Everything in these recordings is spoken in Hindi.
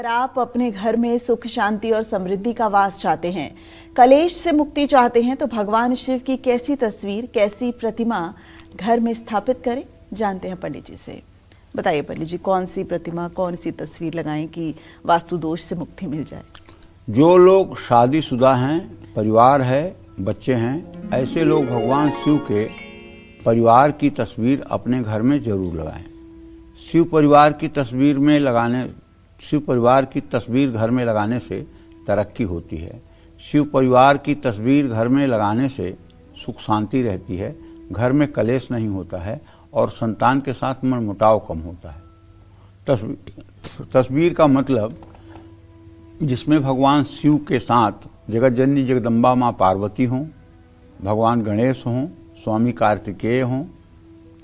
आप अपने घर में सुख शांति और समृद्धि का वास चाहते हैं, कलेश से मुक्ति चाहते हैं, तो भगवान शिव की कैसी तस्वीर, कैसी प्रतिमा घर में स्थापित करें, जानते हैं पंडित जी से। बताइए पंडित जी, कौन सी प्रतिमा, कौन सी तस्वीर लगाएं कि वास्तु दोष से मुक्ति मिल जाए। जो लोग शादीशुदा हैं, परिवार है, बच्चे हैं, ऐसे लोग भगवान शिव के परिवार की तस्वीर अपने घर में जरूर लगाएं। शिव परिवार की तस्वीर घर में लगाने से तरक्की होती है। शिव परिवार की तस्वीर घर में लगाने से सुख शांति रहती है, घर में कलेश नहीं होता है और संतान के साथ मनमुटाव कम होता है। तस्वीर का मतलब जिसमें भगवान शिव के साथ जगत जननी जगदम्बा माँ पार्वती हों, भगवान गणेश हों, स्वामी कार्तिकेय हों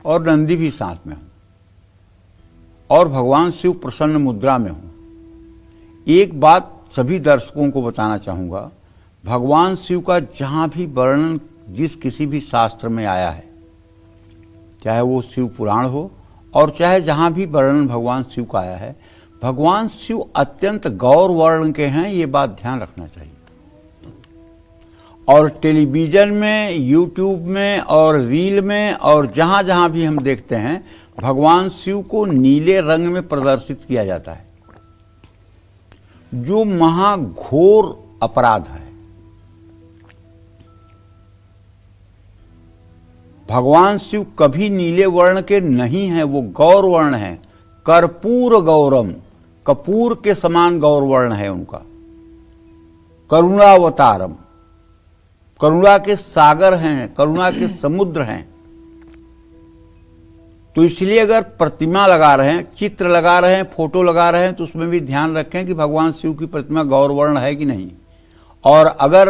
और नंदी भी साथ में हों और भगवान शिव प्रसन्न मुद्रा में हों। एक बात सभी दर्शकों को बताना चाहूँगा, भगवान शिव का जहाँ भी वर्णन जिस किसी भी शास्त्र में आया है, चाहे वो शिव पुराण हो और चाहे जहाँ भी वर्णन भगवान शिव का आया है, भगवान शिव अत्यंत गौर वर्ण के हैं, ये बात ध्यान रखना चाहिए। और टेलीविजन में, यूट्यूब में और रील में और जहाँ जहाँ भी हम देखते हैं, भगवान शिव को नीले रंग में प्रदर्शित किया जाता है, जो महाघोर अपराध है। भगवान शिव कभी नीले वर्ण के नहीं हैं, वो गौर वर्ण हैं। कर्पूर गौरम, कपूर के समान गौर वर्ण है उनका। करुणावतारम, करुणा के सागर हैं, करुणा के समुद्र हैं। तो इसलिए अगर प्रतिमा लगा रहे हैं, चित्र लगा रहे हैं, फोटो लगा रहे हैं, तो उसमें भी ध्यान रखें कि भगवान शिव की प्रतिमा गौर वर्ण है कि नहीं। और अगर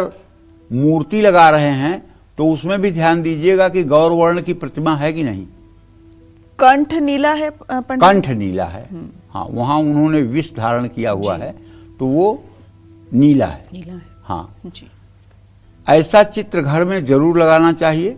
मूर्ति लगा रहे हैं तो उसमें भी ध्यान दीजिएगा कि गौर वर्ण की प्रतिमा है कि नहीं। कंठ नीला है पंडित? कंठ नीला है, हाँ, वहां उन्होंने विष धारण किया हुआ है तो वो नीला है। हाँ जी। ऐसा चित्र घर में जरूर लगाना चाहिए।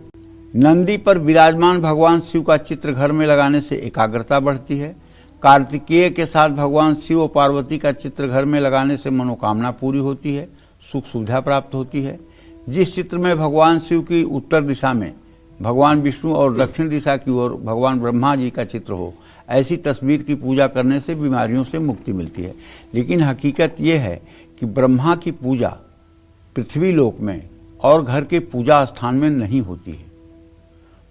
नंदी पर विराजमान भगवान शिव का चित्र घर में लगाने से एकाग्रता बढ़ती है। कार्तिकेय के साथ भगवान शिव और पार्वती का चित्र घर में लगाने से मनोकामना पूरी होती है, सुख सुविधा प्राप्त होती है। जिस चित्र में भगवान शिव की उत्तर दिशा में भगवान विष्णु और दक्षिण दिशा की ओर भगवान ब्रह्मा जी का चित्र हो, ऐसी तस्वीर की पूजा करने से बीमारियों से मुक्ति मिलती है। लेकिन हकीकत यह है कि ब्रह्मा की पूजा पृथ्वी लोक में और घर के पूजा स्थान में नहीं होती है।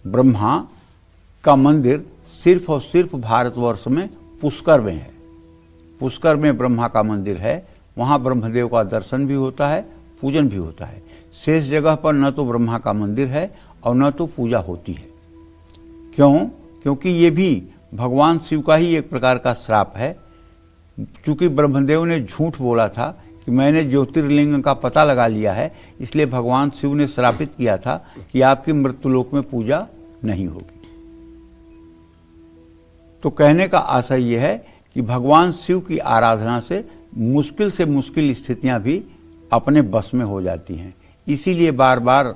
ब्रह्मा का मंदिर सिर्फ और सिर्फ भारतवर्ष में पुष्कर में है। पुष्कर में ब्रह्मा का मंदिर है, वहाँ ब्रह्मदेव का दर्शन भी होता है, पूजन भी होता है। शेष जगह पर न तो ब्रह्मा का मंदिर है और न तो पूजा होती है। क्यों? क्योंकि ये भी भगवान शिव का ही एक प्रकार का श्राप है। चूंकि ब्रह्मदेव ने झूठ बोला था कि मैंने ज्योतिर्लिंग का पता लगा लिया है, इसलिए भगवान शिव ने श्रापित किया था कि आपकी मृत्युलोक में पूजा नहीं होगी। तो कहने का आशय यह है कि भगवान शिव की आराधना से मुश्किल स्थितियां भी अपने बस में हो जाती हैं। इसीलिए बार बार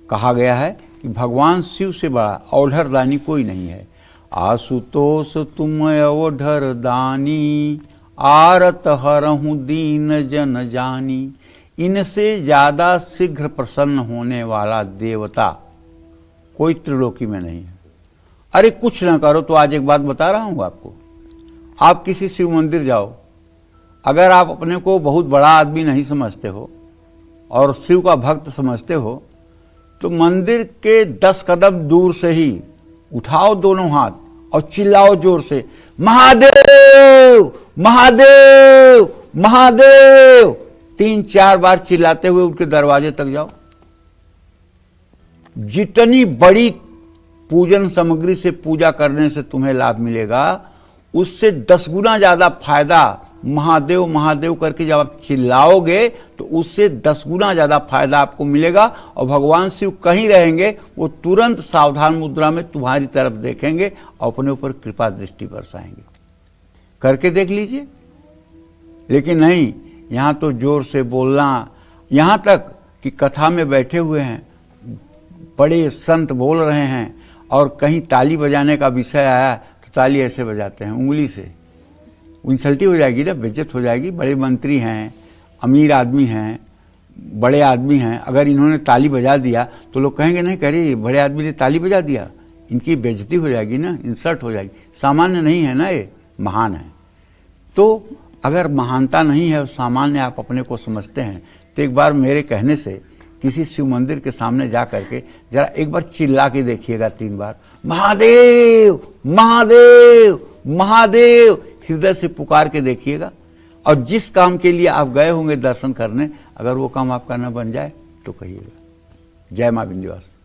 कहा गया है कि भगवान शिव से बड़ा औढ़र दानी कोई नहीं है। आशुतोष तुम औढ़र दानी, आरत हरहूं दीन जन जानी। इनसे ज्यादा शीघ्र प्रसन्न होने वाला देवता कोई त्रिलोकी में नहीं है। अरे कुछ ना करो तो आज एक बात बता रहा हूं आपको। आप किसी शिव मंदिर जाओ, अगर आप अपने को बहुत बड़ा आदमी नहीं समझते हो और शिव का भक्त समझते हो, तो मंदिर के 10 कदम दूर से ही उठाओ दोनों हाथ और चिल्लाओ जोर से, महादेव महादेव महादेव। 3-4 बार चिल्लाते हुए उनके दरवाजे तक जाओ। जितनी बड़ी पूजन सामग्री से पूजा करने से तुम्हें लाभ मिलेगा, उससे 10 गुना ज्यादा फायदा महादेव महादेव करके जब आप चिल्लाओगे तो उससे 10 गुना ज्यादा फायदा आपको मिलेगा। और भगवान शिव कहीं रहेंगे, वो तुरंत सावधान मुद्रा में तुम्हारी तरफ देखेंगे और अपने ऊपर कृपा दृष्टि बरसाएंगे। करके देख लीजिए। लेकिन नहीं, यहां तो जोर से बोलना, यहां तक कि कथा में बैठे हुए हैं, बड़े संत बोल रहे हैं और कहीं ताली बजाने का विषय आया तो ताली ऐसे बजाते हैं, उंगली से। इंसल्टी हो जाएगी ना, बेइज्जत हो जाएगी। बड़े मंत्री हैं, अमीर आदमी हैं, बड़े आदमी हैं, अगर इन्होंने ताली बजा दिया तो लोग कहेंगे नहीं, कह रही बड़े आदमी ने ताली बजा दिया, इनकी बेइज्जती हो जाएगी ना, इंसल्ट हो जाएगी। सामान्य नहीं है ना, ये महान है। तो अगर महानता नहीं है और सामान्य आप अपने को समझते हैं, तो एक बार मेरे कहने से किसी शिव मंदिर के सामने जा करके जरा एक बार चिल्ला के देखिएगा 3 बार, महादेव महादेव महादेव, हृदय से पुकार के देखिएगा। और जिस काम के लिए आप गए होंगे दर्शन करने, अगर वो काम आपका न बन जाए तो कहिएगा। जय मां विंध्यवासिनी।